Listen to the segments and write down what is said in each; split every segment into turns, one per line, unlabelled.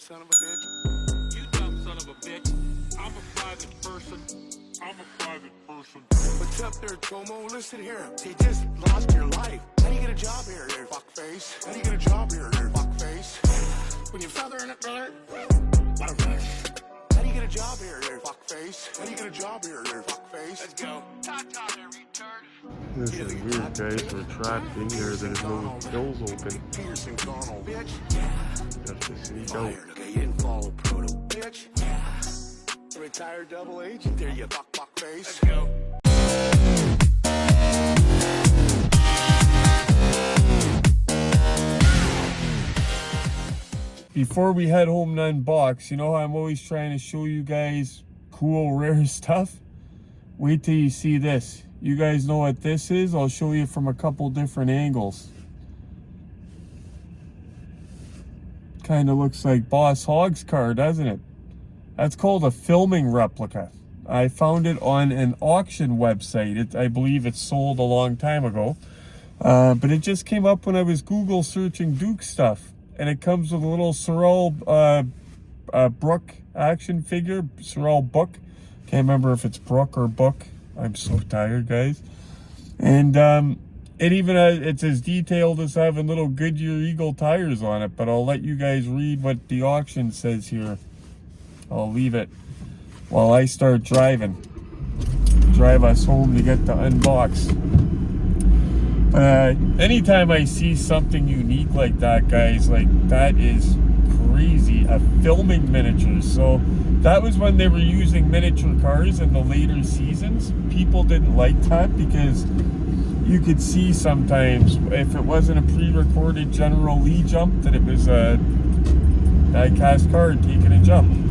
son of a bitch.
You dumb son of a bitch. I'm a private person.
What's up there, Tomo? Listen here. You just lost your life. How do you get a job here, there, fuckface? How do you get a job here, there, fuckface? When you're feathering it, brother? What a rush. How do you get a job here, there, fuckface? How do you get a job here, there, fuckface? Let's go. Ta-ta, there, retard.
This is weird, guys. We're trapped in here. There's no doors open.
Pearson Connell, bitch.
Have to sneak out.
Okay, you didn't follow Proto, bitch. Retired double agent there, you fuck face.
Let's go.
Before we head home to unbox, you know how I'm always trying to show you guys cool, rare stuff? Wait till you see this. You guys know what this is? I'll show you from a couple different angles. Kind of looks like Boss Hogg's car, doesn't it? That's called a filming replica. I found it on an auction website. I believe it sold a long time ago. But it just came up when I was Google searching Duke stuff. And it comes with a little Sorrel Brook action figure. Sorrel Book. Can't remember if it's Brook or Book. I'm so tired, guys. And it even it's as detailed as having little Goodyear Eagle tires on it. But I'll let you guys read what the auction says here. I'll leave it while I start driving. Drive us home to get to unbox. Anytime I see something unique like that, guys, like that is crazy. A filming miniature. So that was when they were using miniature cars in the later seasons. People didn't like that because you could see sometimes if it wasn't a pre-recorded General Lee jump that it was a die-cast car taking a jump.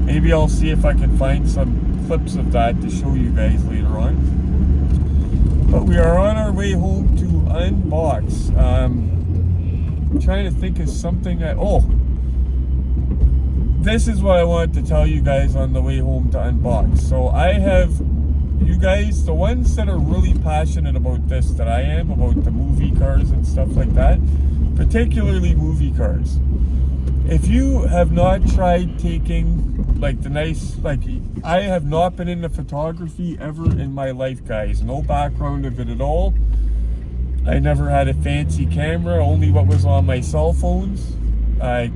Maybe I'll see if I can find some clips of that to show you guys later on. But we are on our way home to unbox. I'm trying to think of something this is what I wanted to tell you guys on the way home to unbox. So I have, you guys, the ones that are really passionate about this that I am, about the movie cars and stuff like that, particularly movie cars. If you have not tried taking I have not been into photography ever in my life, guys. No background of it at all. I never had a fancy camera, only what was on my cell phones. A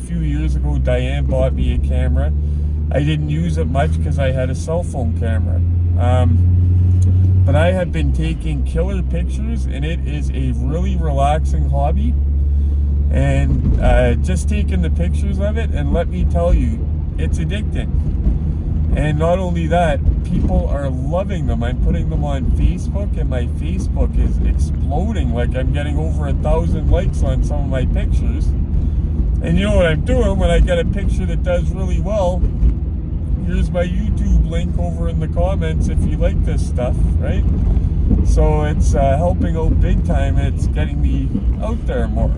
few years ago, Diane bought me a camera. I didn't use it much because I had a cell phone camera. But I have been taking killer pictures, and it is a really relaxing hobby. And just taking the pictures of it, and let me tell you, it's addicting. And not only that, people are loving them. I'm putting them on Facebook, and my Facebook is exploding. Like, I'm getting over 1,000 likes on some of my pictures. And you know what I'm doing when I get a picture that does really well? Here's my YouTube link over in the comments if you like this stuff, right? So it's helping out big time, and it's getting me out there more.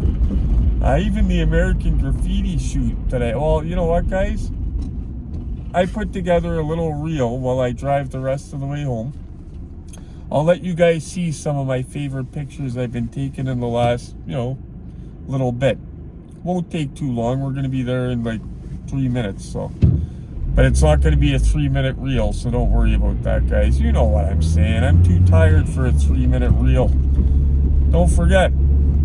Even the American Graffiti shoot that you know what, guys? I put together a little reel while I drive the rest of the way home. I'll let you guys see some of my favorite pictures I've been taking in the last, little bit. Won't take too long. We're going to be there in like 3 minutes, so. But it's not going to be a 3-minute reel, so don't worry about that, guys. You know what I'm saying. I'm too tired for a 3-minute reel. Don't forget,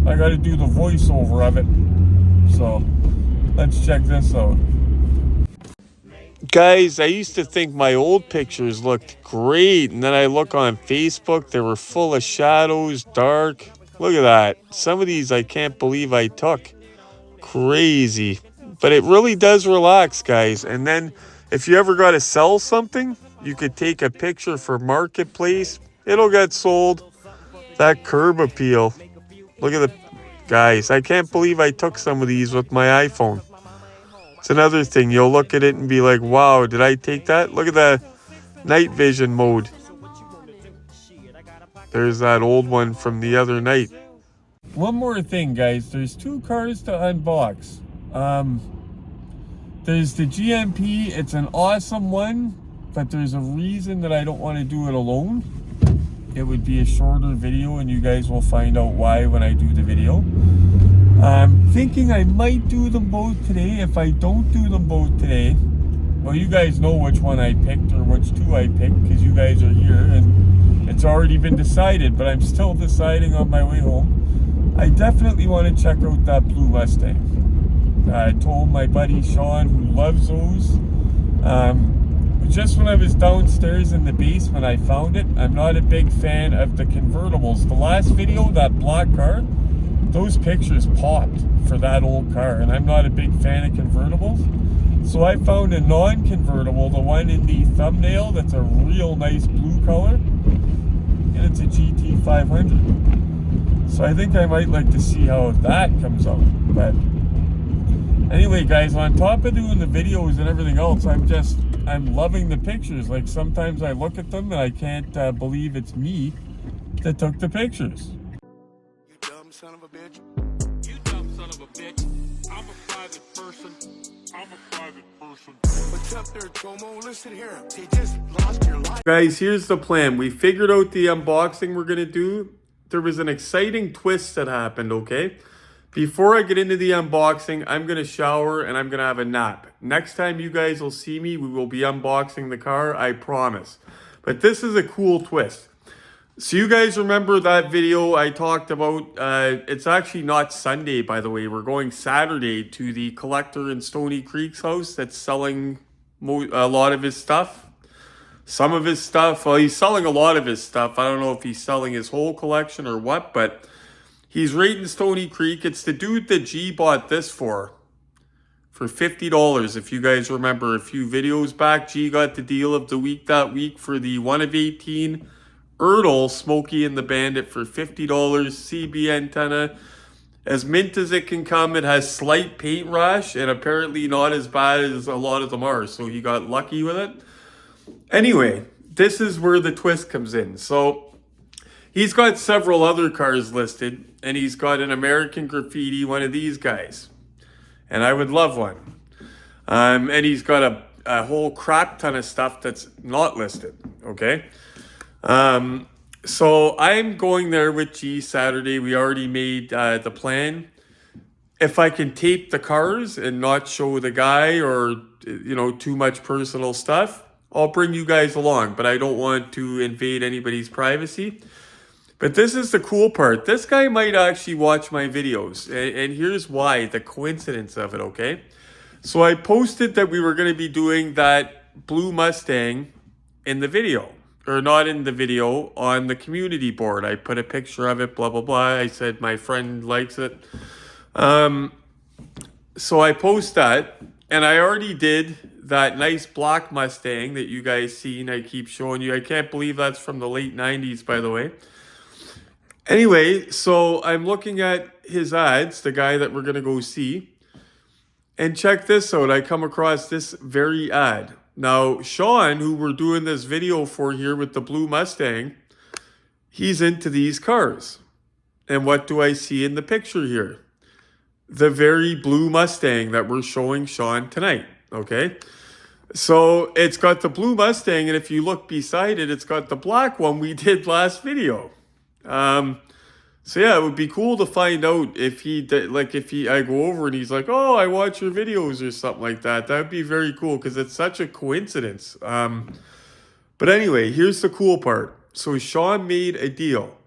I got to do the voiceover of it. So, let's check this out. Guys, I used to think my old pictures looked great, and then I look on Facebook, they were full of shadows, dark. Look at that. Some of these I can't believe I took. Crazy. But it really does relax, guys. And then if you ever got to sell something, you could take a picture for Marketplace. It'll get sold. That curb appeal. Look at the guys. I can't believe I took some of these with my iPhone. It's another thing. You'll look at it and be like, wow, did I take that? Look at the night vision mode. There's that old one from the other night. One more thing, guys. There's 2 cars to unbox. There's the GMP. It's an awesome one, but there's a reason that I don't want to do it alone. It would be a shorter video, and you guys will find out why when I do the video. I'm thinking I might do them both today. If I don't do them both today, well, you guys know which one I picked or which two I picked because you guys are here and it's already been decided, but I'm still deciding on my way home. I definitely want to check out that blue Mustang. I told my buddy Sean, who loves those, just when I was downstairs in the basement, I found it. I'm not a big fan of the convertibles. The last video, that black car, those pictures popped for that old car, and I'm not a big fan of convertibles. So I found a non-convertible, the one in the thumbnail, that's a real nice blue color, and it's a GT-500. So I think I might like to see how that comes out. But anyway, guys, on top of doing the videos and everything else, I'm loving the pictures. Like, sometimes I look at them and I can't believe it's me that took the pictures.
You dumb son of a bitch.
You dumb son of a bitch. I'm a private person.
What's up there, Tomo? Listen here. You just lost your life.
Guys, here's the plan. We figured out the unboxing we're going to do. There was an exciting twist that happened, okay? Before I get into the unboxing, I'm going to shower and I'm going to have a nap. Next time you guys will see me, we will be unboxing the car, I promise. But this is a cool twist. So you guys remember that video I talked about? It's actually not Sunday, by the way. We're going Saturday to the collector in Stony Creek's house that's selling a lot of his stuff. Some of his stuff. Well, he's selling a lot of his stuff. I don't know if he's selling his whole collection or what, but he's right in Stony Creek. It's the dude that G bought this for $50. If you guys remember a few videos back, G got the deal of the week that week for the 1 of 18 ERTL Smokey and the Bandit for $50. CB antenna. As mint as it can come, it has slight paint rash and apparently not as bad as a lot of them are. So he got lucky with it. Anyway, this is where the twist comes in. So he's got several other cars listed, and he's got an American Graffiti, one of these guys. And I would love one. And he's got a whole crap ton of stuff that's not listed, okay? So I'm going there with G Saturday. We already made the plan. If I can tape the cars and not show the guy or, you know, too much personal stuff, I'll bring you guys along. But I don't want to invade anybody's privacy. But this is the cool part. This guy might actually watch my videos. And here's why, the coincidence of it, okay? So I posted that we were going to be doing that blue Mustang in the video. Or not in the video, on the community board. I put a picture of it, blah, blah, blah. I said my friend likes it. So I post that, and I already did that nice black Mustang that you guys seen. I keep showing you. I can't believe that's from the late 90s, by the way. Anyway, so I'm looking at his ads, the guy that we're going to go see. And check this out. I come across this very ad. Now, Sean, who we're doing this video for here with the blue Mustang, he's into these cars. And what do I see in the picture here? The very blue Mustang that we're showing Sean tonight, okay? So it's got the blue Mustang, and if you look beside it, it's got the black one we did last video. So yeah, it would be cool to find out if I go over and he's like, oh, I watch your videos or something like that. That would be very cool because it's such a coincidence. But anyway, here's the cool part. So Sean made a deal.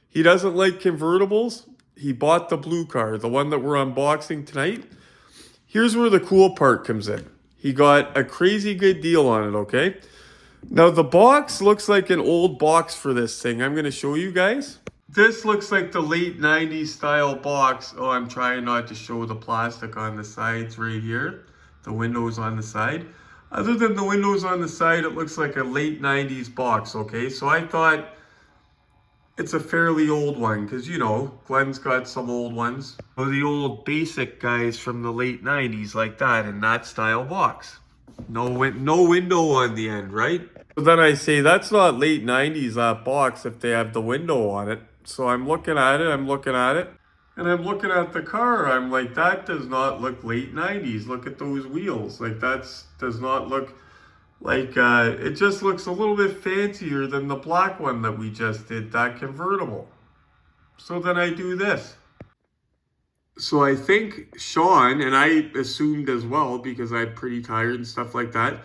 He doesn't like convertibles. He bought the blue car, the one that we're unboxing tonight. Here's where the cool part comes in. He got a crazy good deal on it, okay? Now the box looks like an old box for this thing. I'm going to show you guys. This looks like the late 90s style box. Oh, I'm trying not to show the plastic on the sides right here. The windows on the side. Other than the windows on the side, it looks like a late 90s box, okay? So I thought it's a fairly old one because, you know, Glenn's got some old ones. Oh, the old basic guys from the late 90s like that in that style box. No window on the end, right? So then I say, that's not late 90s, that box, if they have the window on it. So I'm looking at it, and I'm looking at the car. I'm like, that does not look late 90s. Look at those wheels. Like, does not look like, it just looks a little bit fancier than the black one that we just did, that convertible. So then I do this. So I think Sean, and I assumed as well because I'm pretty tired and stuff like that,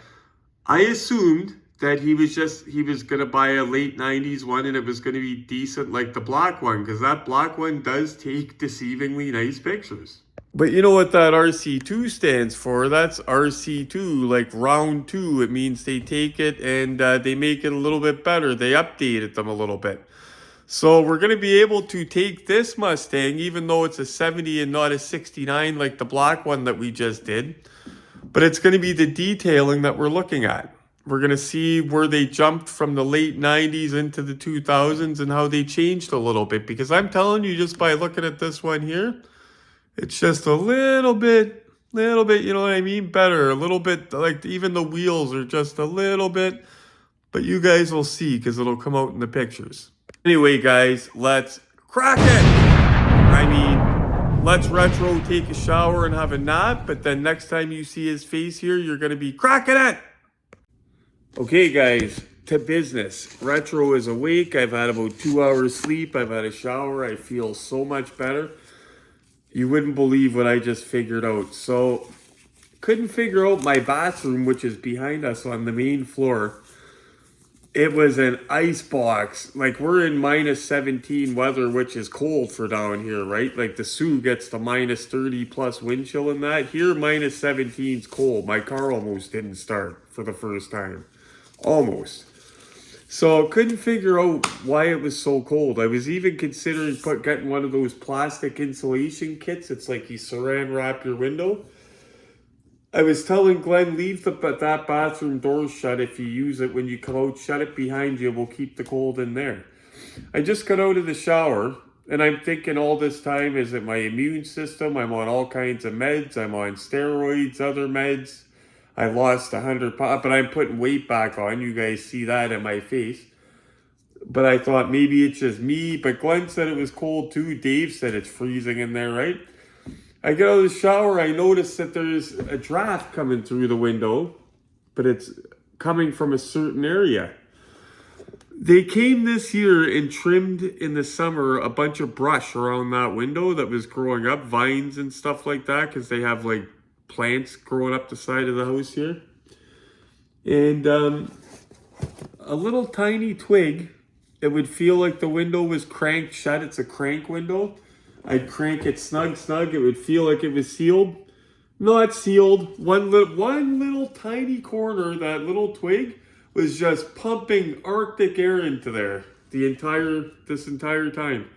I assumed that he was gonna buy a late 90s one and it was gonna be decent like the black one, because that black one does take deceivingly nice pictures. But you know what that RC2 stands for? That's RC2, like round two. It means they take it and they make it a little bit better. They updated them a little bit. So we're going to be able to take this Mustang, even though it's a 70 and not a 69 like the black one that we just did. But it's going to be the detailing that we're looking at. We're going to see where they jumped from the late 90s into the 2000s and how they changed a little bit. Because I'm telling you, just by looking at this one here, it's just a little bit, you know what I mean? Better, a little bit, like even the wheels are just a little bit. But you guys will see because it'll come out in the pictures. Anyway, guys, let's crack it. I mean, let's Retro take a shower and have a nap, but then next time you see his face here, you're going to be cracking it. Okay, guys, to business. Retro is awake. I've had about 2 hours sleep. I've had a shower. I feel so much better. You wouldn't believe what I just figured out. So, couldn't figure out my bathroom, which is behind us on the main floor. It was an ice box. Like, we're in minus 17 weather, which is cold for down here, right? Like, the Sioux gets to minus 30 plus wind chill in that. Here, minus 17 is cold. My car almost didn't start for the first time. Almost. So, couldn't figure out why it was so cold. I was even considering getting one of those plastic insulation kits. It's like you saran wrap your window. I was telling Glenn, leave that bathroom door shut if you use it when you come out. Shut it behind you. We'll keep the cold in there. I just got out of the shower, and I'm thinking all this time, is it my immune system? I'm on all kinds of meds. I'm on steroids, other meds. I lost 100 pounds, but I'm putting weight back on. You guys see that in my face. But I thought maybe it's just me. But Glenn said it was cold too. Dave said it's freezing in there, right? I get out of the shower, I notice that there's a draft coming through the window, but it's coming from a certain area. They came this year and trimmed in the summer a bunch of brush around that window that was growing up, vines and stuff like that, because they have like plants growing up the side of the house here. And a little tiny twig, it would feel like the window was cranked shut. It's a crank window. I'd crank it snug. It would feel like it was sealed. Not sealed. One little tiny corner, that little twig, was just pumping Arctic air into there this entire time.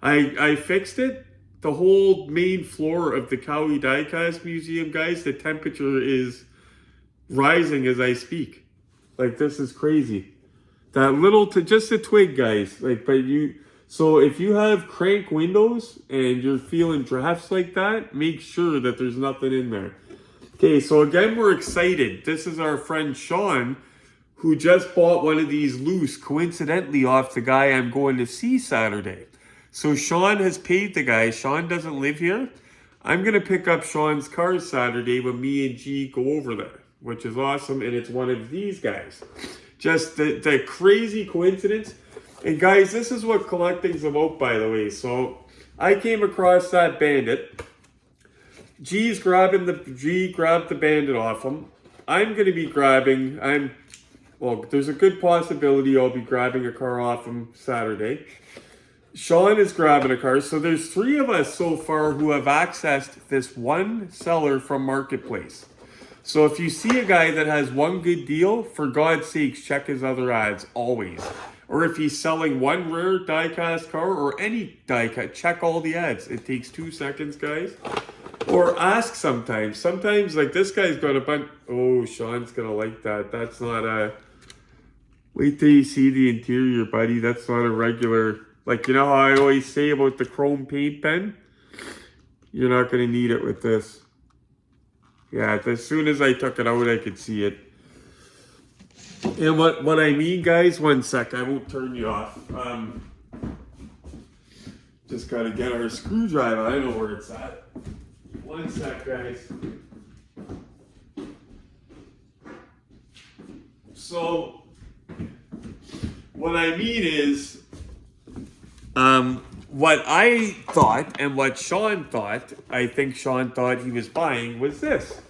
I fixed it. The whole main floor of the Cowie Diecast Museum, guys, the temperature is rising as I speak. Like, this is crazy. That little, just a twig, guys. Like, but you... So if you have crank windows and you're feeling drafts like that, make sure that there's nothing in there. Okay, so again, we're excited. This is our friend Sean, who just bought one of these loose, coincidentally, off the guy I'm going to see Saturday. So Sean has paid the guy. Sean doesn't live here. I'm going to pick up Sean's car Saturday when me and G go over there, which is awesome. And it's one of these guys. Just the crazy coincidence. And guys, this is what collecting's about, by the way. So I came across that Bandit. G grabbed the Bandit off him. I'm going to be grabbing, there's a good possibility I'll be grabbing a car off him Saturday. Sean is grabbing a car. So there's 3 of us so far who have accessed this one seller from Marketplace. So if you see a guy that has one good deal, for God's sakes, check his other ads always. Or if he's selling one rare diecast car or any diecast, check all the ads. It takes 2 seconds, guys. Or ask sometimes. Sometimes, like this guy's got a bunch. Oh, Sean's gonna like that. That's not a. Wait till you see the interior, buddy. That's not a regular. Like, you know how I always say about the chrome paint pen? You're not gonna need it with this. Yeah, as soon as I took it out, I could see it. And what I mean, guys, one sec, I won't turn you off. Just gotta get our screwdriver. I know where it's at. One sec, guys. So, what I mean is, what I thought and what Sean thought, I think Sean thought he was buying, was this.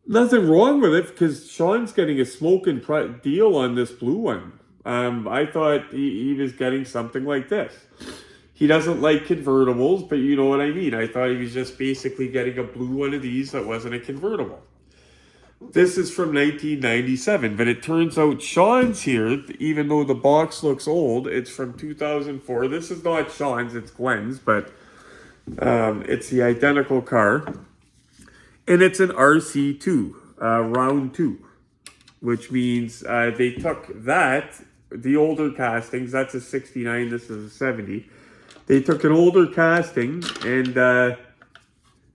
Nothing wrong with it because Sean's getting a smoking deal on this blue one. I thought he was getting something like this. He doesn't like convertibles, but you know what I mean. I thought he was just basically getting a blue one of these that wasn't a convertible. This is from 1997, but it turns out Sean's here, even though the box looks old, it's from 2004. This is not Sean's, it's Gwen's, but it's the identical car. And it's an RC2, round 2, which means they took that, the older castings, that's a 69, this is a 70. They took an older casting and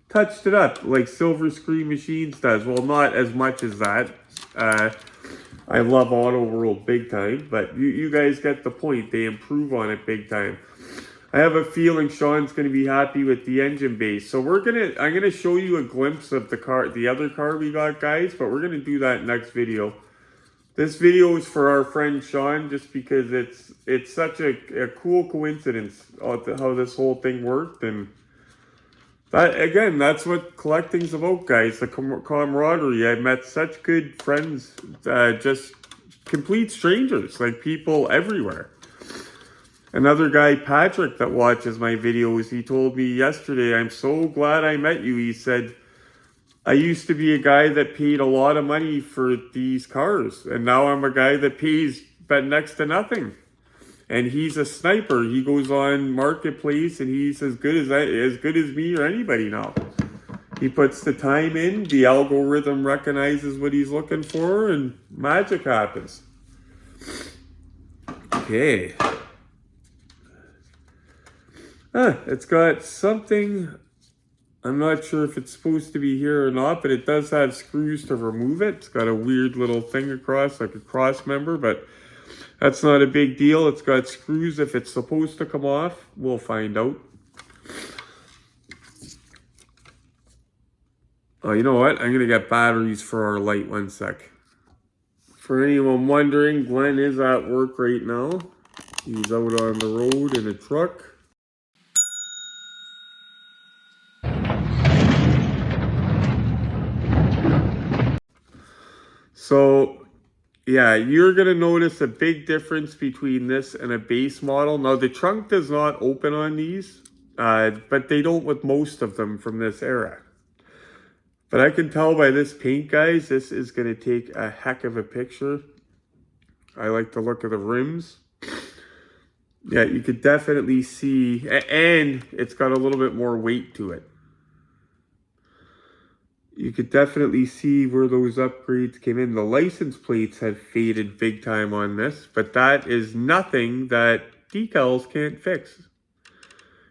touched it up like Silver Screen Machines does. Well, not as much as that. I love Auto World big time, but you guys get the point. They improve on it big time. I have a feeling Sean's going to be happy with the engine base. So I'm gonna show you a glimpse of the other car we got, guys, but we're gonna do that next video. This video is for our friend Sean, just because it's such a cool coincidence how this whole thing worked, and that, again, that's what collecting's about, guys. The camaraderie. I met such good friends, just complete strangers, like people everywhere. Another guy, Patrick, that watches my videos, he told me yesterday, I'm so glad I met you. He said, I used to be a guy that paid a lot of money for these cars, and now I'm a guy that pays but next to nothing. And he's a sniper. He goes on Marketplace, and he's as good as me or anybody now. He puts the time in, the algorithm recognizes what he's looking for, and magic happens. Okay. It's got something, I'm not sure if it's supposed to be here or not, but it does have screws to remove it. It's got a weird little thing across, like a cross member, but that's not a big deal. It's got screws. If it's supposed to come off, we'll find out. Oh, you know what? I'm going to get batteries for our light, 1 sec. For anyone wondering, Glenn is at work right now. He's out on the road in a truck. So, yeah, you're going to notice a big difference between this and a base model. Now, the trunk does not open on these, but they don't with most of them from this era. But I can tell by this paint, guys, this is going to take a heck of a picture. I like the look of the rims. Yeah, you could definitely see, and it's got a little bit more weight to it. You could definitely see where those upgrades came in. The license plates have faded big time on this, but that is nothing that decals can't fix.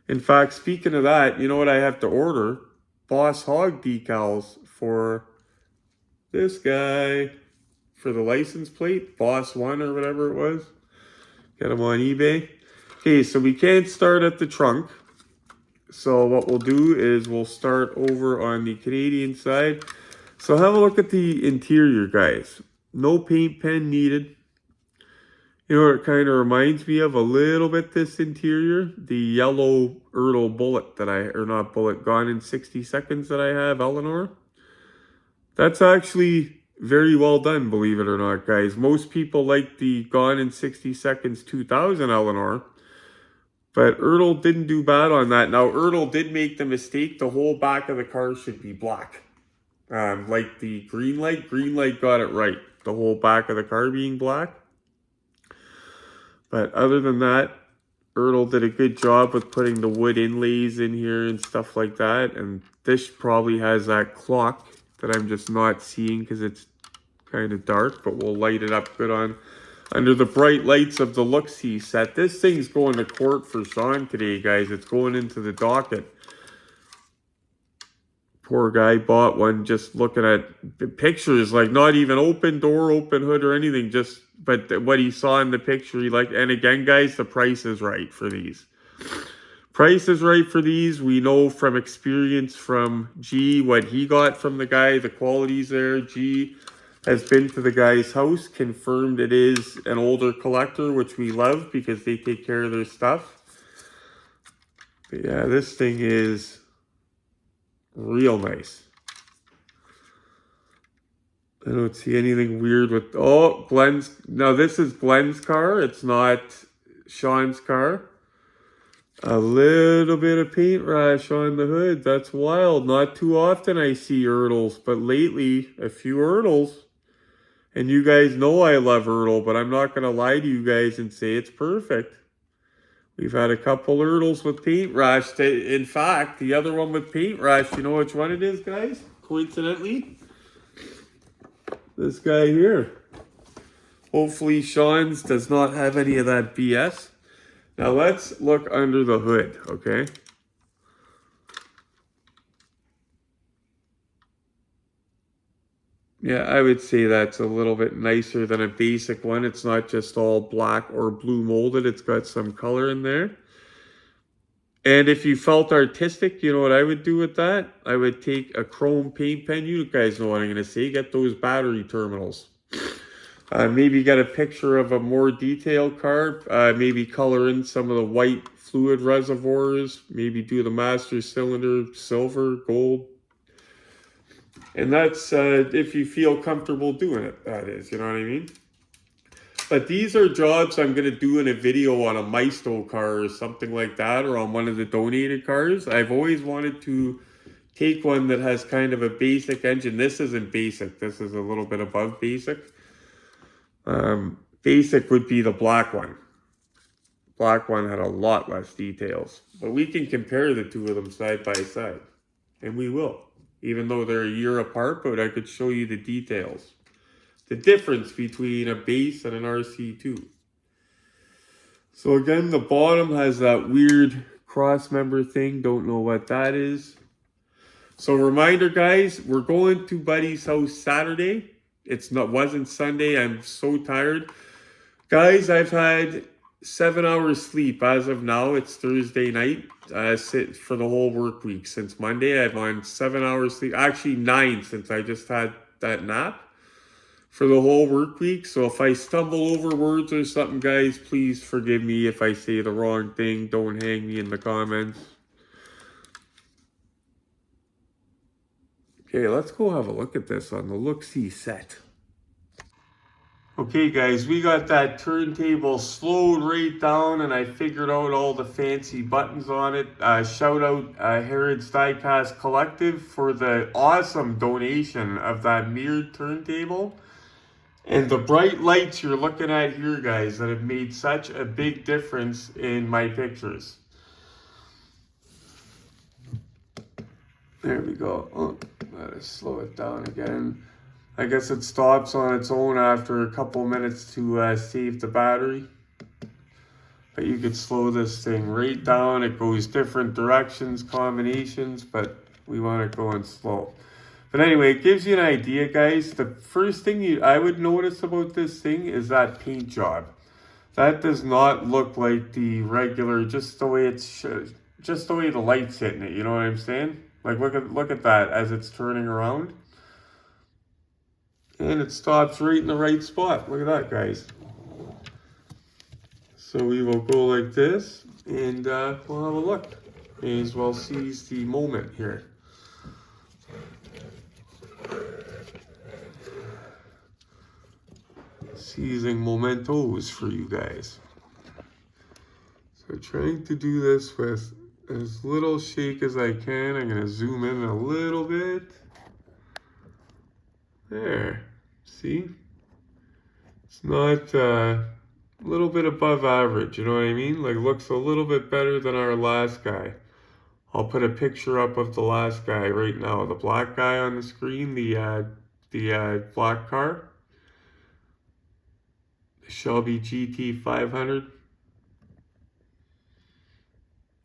In fact, speaking of that, you know what I have to order? Boss Hog decals for this guy, for the license plate, Boss 1 or whatever it was. Get them on eBay. Okay, so we can't start at the trunk. So what we'll do is we'll start over on the Canadian side. So have a look at the interior, guys. No paint pen needed. You know what it kind of reminds me of a little bit, this interior? The yellow ERTL Bullet that not Bullet, Gone in 60 Seconds that I have, Eleanor. That's actually very well done, believe it or not, guys. Most people like the Gone in 60 Seconds 2000 Eleanor. But ERTL didn't do bad on that. Now, ERTL did make the mistake. The whole back of the car should be black. Like the green light. Green light got it right. The whole back of the car being black. But other than that, ERTL did a good job with putting the wood inlays in here and stuff like that. And this probably has that clock that I'm just not seeing because it's kind of dark. But we'll light it up good on under the bright lights of the look-see set. This thing's going to court for Sean today, guys. It's going into the docket. Poor guy bought one just looking at the pictures, like not even open door, open hood or anything, just, but what he saw in the picture, he liked. And again, guys, the price is right for these. Price is right for these. We know from experience from G what he got from the guy, the quality's there. G has been to the guy's house, confirmed it is an older collector, which we love because they take care of their stuff. But yeah, this thing is real nice. I don't see anything weird with, oh, Glenn's, now this is Glenn's car, it's not Sean's car. A little bit of paint rash on the hood, that's wild. Not too often I see ERTLs, but lately, a few ERTLs. And you guys know I love ERTL, but I'm not going to lie to you guys and say it's perfect. We've had a couple ERTLs with paint rash. In fact, the other one with paint rash, you know which one it is, guys? Coincidentally, this guy here. Hopefully Sean's does not have any of that BS. Now let's look under the hood, okay? Yeah, I would say that's a little bit nicer than a basic one. It's not just all black or blue molded. It's got some color in there. And if you felt artistic, you know what I would do with that? I would take a chrome paint pen. You guys know what I'm going to say. Get those battery terminals. Maybe get a picture of a more detailed car. Maybe color in some of the white fluid reservoirs. Maybe do the master cylinder silver, gold. And that's if you feel comfortable doing it, that is. You know what I mean? But these are jobs I'm going to do in a video on a Maestro car or something like that, or on one of the donated cars. I've always wanted to take one that has kind of a basic engine. This isn't basic. This is a little bit above basic. Basic would be the black one. Black one had a lot less details. But we can compare the two of them side by side. And we will. Even though they're a year apart, but I could show you the details. The difference between a base and an RC2. So again, the bottom has that weird cross member thing. Don't know what that is. So reminder, guys, we're going to Buddy's house Saturday. Wasn't Sunday. I'm so tired. Guys, I've had 7 hours sleep as of now. It's Thursday night. For the whole work week. Since Monday, I've on 7 hours sleep. Actually 9 since I just had that nap. For the whole work week. So if I stumble over words or something, guys, please forgive me if I say the wrong thing. Don't hang me in the comments. Okay, let's go have a look at this on the look-see set. Okay, guys, we got that turntable slowed right down, and I figured out all the fancy buttons on it. Shout out Harrods Diecast Collective for the awesome donation of that mirrored turntable. And the bright lights you're looking at here, guys, that have made such a big difference in my pictures. There we go. Oh, gotta slow it down again. I guess it stops on its own after a couple minutes to save the battery. But you could slow this thing right down. It goes different directions, combinations, but we want it going slow. But anyway, it gives you an idea, guys. The first thing I would notice about this thing is that paint job. That does not look like the regular, just the way the light's hitting it. You know what I'm saying? Like look at that as it's turning around, and it stops right in the right spot. Look at that, guys. So we will go like this, and we'll have a look. May as well seize the moment here. Seizing mementos for you guys. So trying to do this with as little shake as I can. I'm going to zoom in a little bit. There. See? It's not a little bit above average, you know what I mean? Like looks a little bit better than our last guy. I'll put a picture up of the last guy right now. The black guy on the screen, the black car. Shelby GT-500.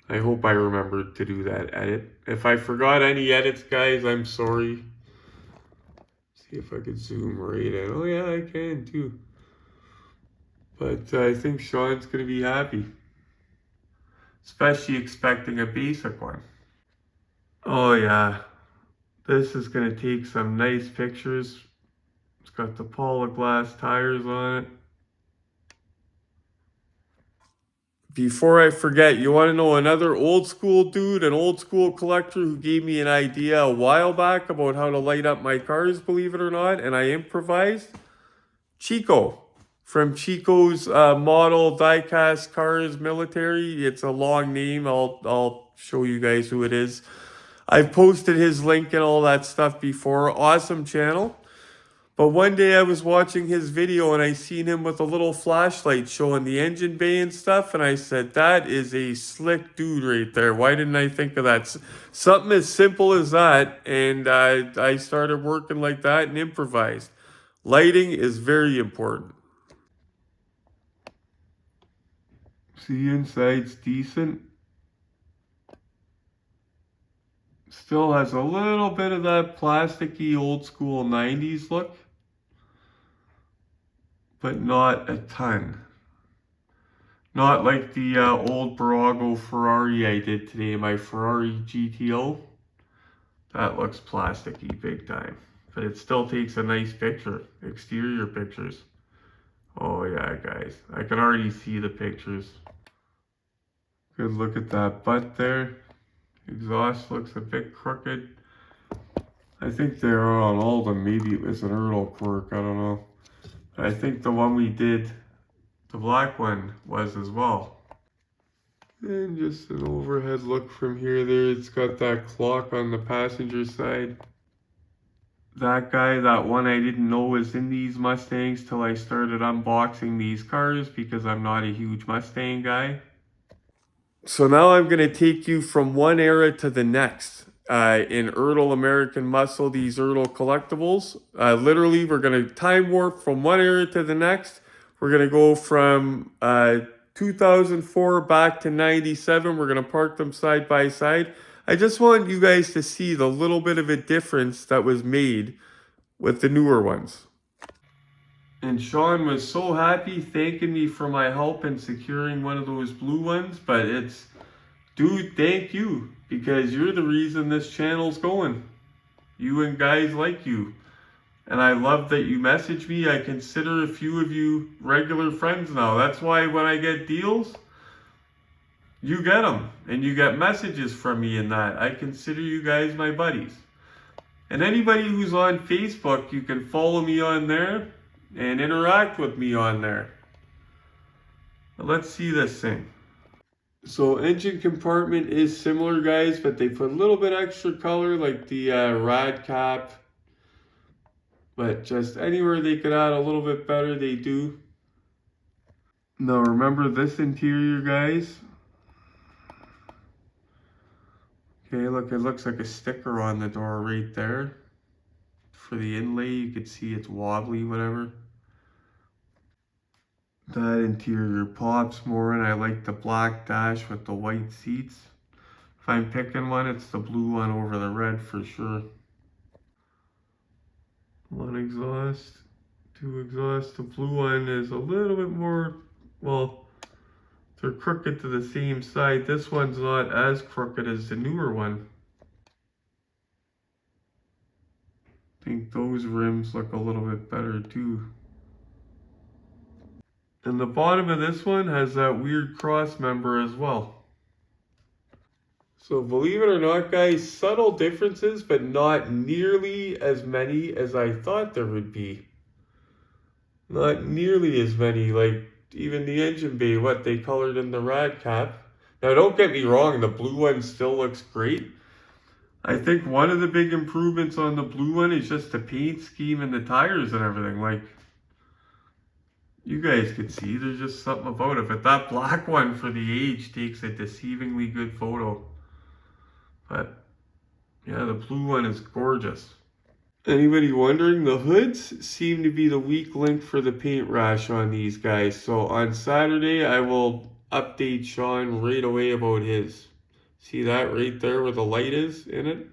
I hope I remembered to do that edit. If I forgot any edits, guys, I'm sorry. See if I could zoom right in. Oh yeah, I can too. But I think Sean's going to be happy. Especially expecting a basic one. Oh yeah. This is going to take some nice pictures. It's got the Paula glass tires on it. before I forget, you want to know another old school dude, an old school collector who gave me an idea a while back about how to light up my cars, believe it or not, and I improvised? Chico from Chico's model diecast cars military. It's a long name. I'll show you guys who it is. I've posted his link and all that stuff before. Awesome channel. But one day I was watching his video and I seen him with a little flashlight showing the engine bay and stuff, and I said, that is a slick dude right there. Why didn't I think of that? Something as simple as that, and I started working like that and improvised. Lighting is very important. See, inside's decent. Still has a little bit of that plasticky old school 90s look, but not a ton. Not like the old Barago Ferrari I did today, my Ferrari GTO. That looks plasticky big time, but it still takes a nice picture, exterior pictures. Oh yeah, guys, I can already see the pictures. Good look at that butt there. Exhaust looks a bit crooked. I think they're on all of them. Maybe it was an ERTL quirk, I don't know. But I think the one we did, the black one, was as well. And just an overhead look from here there. It's got that clock on the passenger side. That guy, that one I didn't know was in these Mustangs till I started unboxing these cars because I'm not a huge Mustang guy. So now I'm going to take you from one era to the next. In ERTL American Muscle, these ERTL collectibles. Literally, we're going to time warp from one era to the next. We're going to go from 2004 back to 97. We're going to park them side by side. I just want you guys to see the little bit of a difference that was made with the newer ones. And Sean was so happy thanking me for my help in securing one of those blue ones, but it's, dude, thank you, because you're the reason this channel's going. You and guys like you. And I love that you message me. I consider a few of you regular friends now. That's why when I get deals, you get them. And you get messages from me in that. I consider you guys my buddies. And anybody who's on Facebook, you can follow me on there and interact with me on there. Let's see this thing. So engine compartment is similar, guys, but they put a little bit extra color, like the rad cap. But just anywhere they could add a little bit better, they do. Now remember this interior, guys. Okay, look, it looks like a sticker on the door right there. For the inlay, you could see it's wobbly, whatever. That interior pops more, and I like the black dash with the white seats. If I'm picking one, it's the blue one over the red for sure. One exhaust, two exhausts. The blue one is a little bit more, well, they're crooked to the same side. This one's not as crooked as the newer one. I think those rims look a little bit better too. And the bottom of this one has that weird cross member as well. So believe it or not, guys, subtle differences, but not nearly as many as I thought there would be. Not nearly as many, like even the engine bay, what they colored in the rad cap. Now don't get me wrong, the blue one still looks great. I think one of the big improvements on the blue one is just the paint scheme and the tires and everything. Like, you guys could see, there's just something about it. But that black one for the age takes a deceivingly good photo. But yeah, the blue one is gorgeous. Anybody wondering, the hoods seem to be the weak link for the paint rash on these guys. So on Saturday, I will update Sean right away about his. See that right there where the light is in it?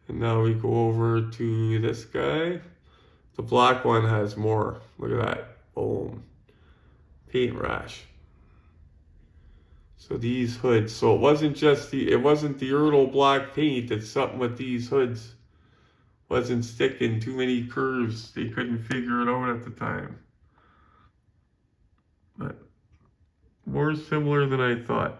And now we go over to this guy. The black one has more. Look at that. Boom. Paint rash. So these hoods. So it wasn't the ERTL black paint. It's something with these hoods. Wasn't sticking, too many curves. They couldn't figure it out at the time. But More similar than I thought.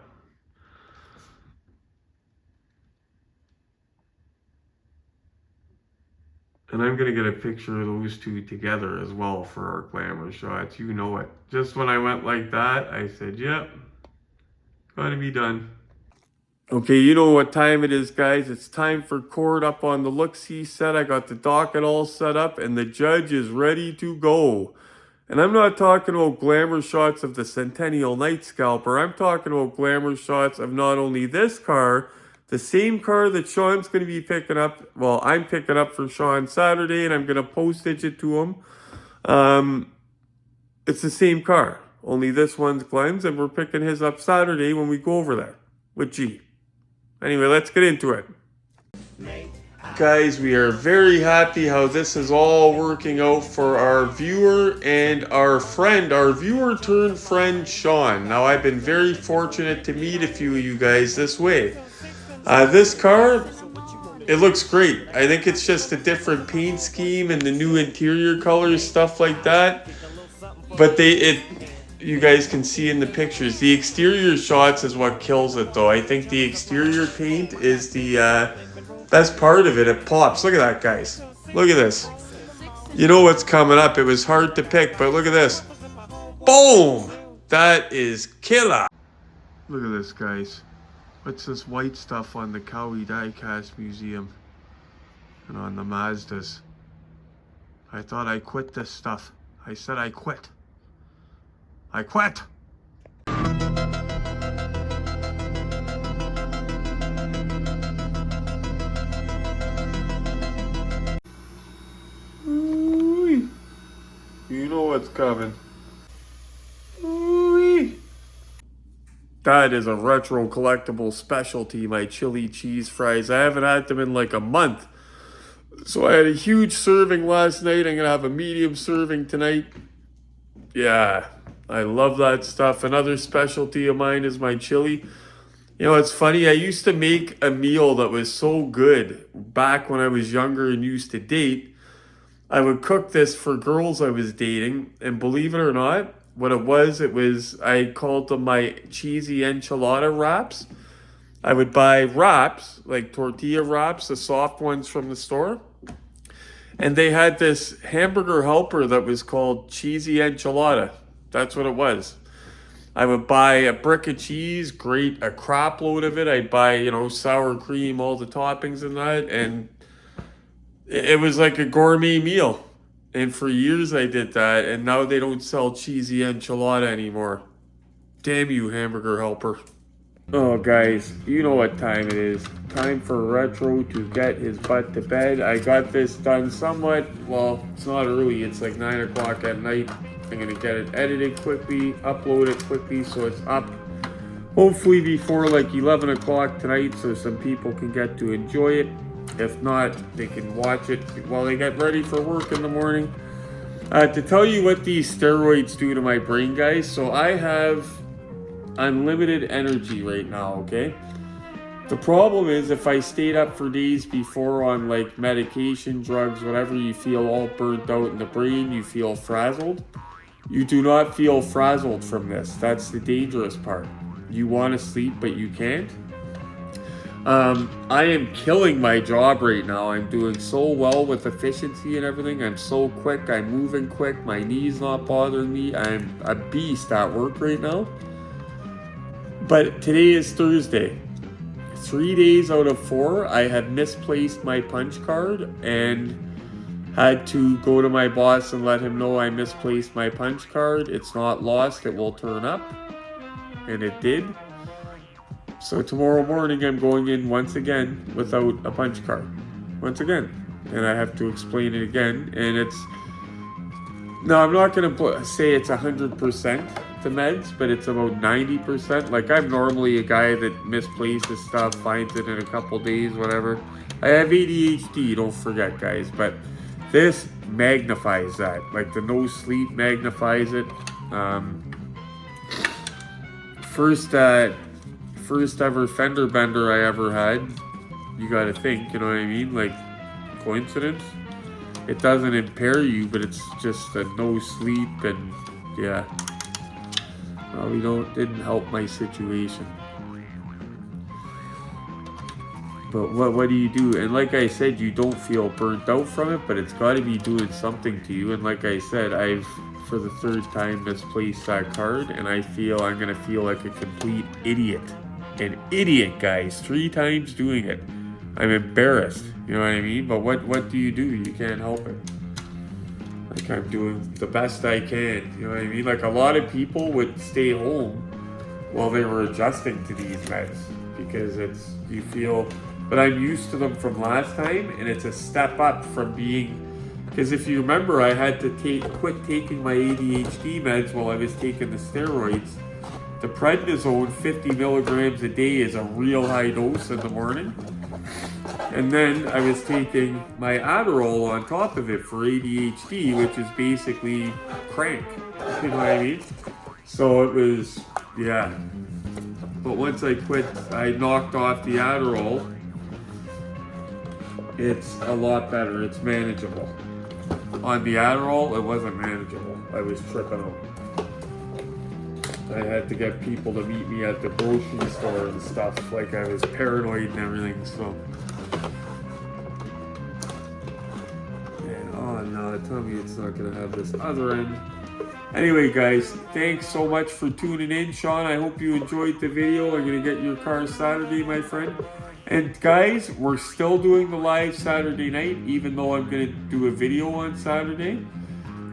And I'm going to get a picture of those two together as well for our glamour shots. You know it. Just when I went like that, I said, yep, gotta be done. Okay, you know what time it is, guys. It's time for court up on the look-see set. I got the docket all set up, and the judge is ready to go. And I'm not talking about glamour shots of the Centennial Night Scalper. I'm talking about glamour shots of not only this car, the same car that Sean's going to be picking up. Well, I'm picking up for Sean Saturday, and I'm going to postage it to him. It's the same car, only this one's Glenn's, and we're picking his up Saturday when we go over there with G. Anyway, let's get into it. Guys, we are very happy how this is all working out for our viewer and our friend, our viewer turned friend, Sean. Now, I've been very fortunate to meet a few of you guys this way. This car, it looks great. I think it's just a different paint scheme and the new interior colors, stuff like that. But you guys can see in the pictures, the exterior shots is what kills it though. I think the exterior paint is the best part of it. It pops. Look at that, guys. Look at this. You know what's coming up. It was hard to pick, but look at this. Boom! That is killer. Look at this, guys. What's this white stuff on the Cowie Diecast Museum and on the Mazdas? I thought I quit this stuff. I said I quit. I quit. Ooh-wee. You know what's coming. Ooh-wee. That is a retro collectible specialty, my chili cheese fries. I haven't had them in like a month. So I had a huge serving last night. I'm going to have a medium serving tonight. Yeah, I love that stuff. Another specialty of mine is my chili. You know, it's funny. I used to make a meal that was so good back when I was younger and used to date. I would cook this for girls I was dating. And believe it or not, what it was, I called them my cheesy enchilada wraps. I would buy wraps, like tortilla wraps, the soft ones from the store. And they had this hamburger helper that was called cheesy enchilada. That's what it was. I would buy a brick of cheese, grate a crap load of it. I'd buy, sour cream, all the toppings and that. And it was like a gourmet meal. And for years I did that. And now they don't sell cheesy enchilada anymore. Damn you, hamburger helper. Oh, guys, you know what time it is. Time for Retro to get his butt to bed. I got this done somewhat. Well, it's not early. It's like 9 o'clock at night. I'm going to get it edited quickly, upload it quickly so it's up. Hopefully before like 11 o'clock tonight so some people can get to enjoy it. If not, they can watch it while they get ready for work in the morning. To tell you what these steroids do to my brain, guys. So I have unlimited energy right now, okay? The problem is if I stayed up for days before on like medication, drugs, whatever, you feel all burnt out in the brain, you feel frazzled. You do not feel frazzled from this. That's the dangerous part. You want to sleep, but you can't. I am killing my job right now. I'm doing so well with efficiency and everything. I'm so quick. I'm moving quick. My knee's not bothering me. I'm a beast at work right now. But today is Thursday. 3 days out of 4, I have misplaced my punch card and had to go to my boss and let him know I misplaced my punch card. It's not lost, it will turn up. And it did. So tomorrow morning I'm going in once again without a punch card. Once again. And I have to explain it again. And it's... No, I'm not going to say it's 100% the meds, but it's about 90%. Like, I'm normally a guy that misplaces stuff, finds it in a couple days, whatever. I have ADHD, don't forget, guys. But this magnifies that. Like, the no sleep magnifies it. First ever fender bender I ever had. You gotta think, you know what I mean? Like, coincidence? It doesn't impair you, but it's just a no sleep and yeah. Probably didn't help my situation. But what do you do? And like I said, you don't feel burnt out from it, but it's got to be doing something to you. And like I said, I've, for the third time, misplaced that card, and I feel I'm going to feel like a complete idiot. An idiot, guys. 3 times doing it. I'm embarrassed. You know what I mean? But what do? You can't help it. Like, I'm doing the best I can. You know what I mean? Like, a lot of people would stay home while they were adjusting to these meds. Because you feel... But I'm used to them from last time, and it's a step up from being... Because if you remember, I had to quit taking my ADHD meds while I was taking the steroids. The prednisone, 50 milligrams a day, is a real high dose in the morning. And then I was taking my Adderall on top of it for ADHD, which is basically crank. You know what I mean? So it was, yeah. But once I quit, I knocked off the Adderall. It's a lot better. It's manageable. On the Adderall, it wasn't manageable. I was tripping out. I had to get people to meet me at the grocery store and stuff. Like, I was paranoid and everything, so. And, oh no, tell me it's not gonna have this other end. Anyway, guys, thanks so much for tuning in. Sean, I hope you enjoyed the video. I'm gonna get your car Saturday, my friend. And guys, we're still doing the live Saturday night, even though I'm gonna do a video on Saturday.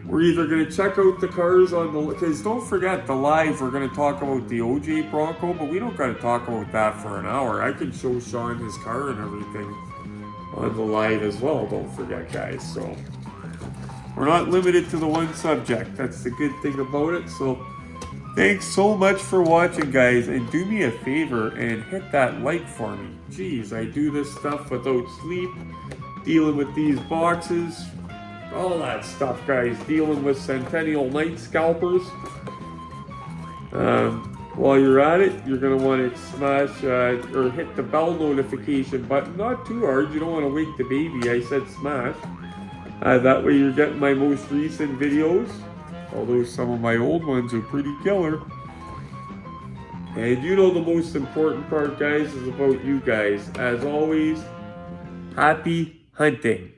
We're either gonna check out the cars on the, because don't forget the live, we're gonna talk about the OJ Bronco, but we don't gotta talk about that for an hour. I can show Sean his car and everything on the live as well, don't forget, guys. So we're not limited to the one subject. That's the good thing about it. So thanks so much for watching, guys, and do me a favor and hit that like for me. Jeez, I do this stuff without sleep, dealing with these boxes, all that stuff, guys, dealing with Centennial Night scalpers. While you're at it, you're going to want to smash or hit the bell notification button. Not too hard, you don't want to wake the baby. I said smash. That way you're getting my most recent videos, although some of my old ones are pretty killer. And you know the most important part, guys, is about you guys. As always, happy hunting.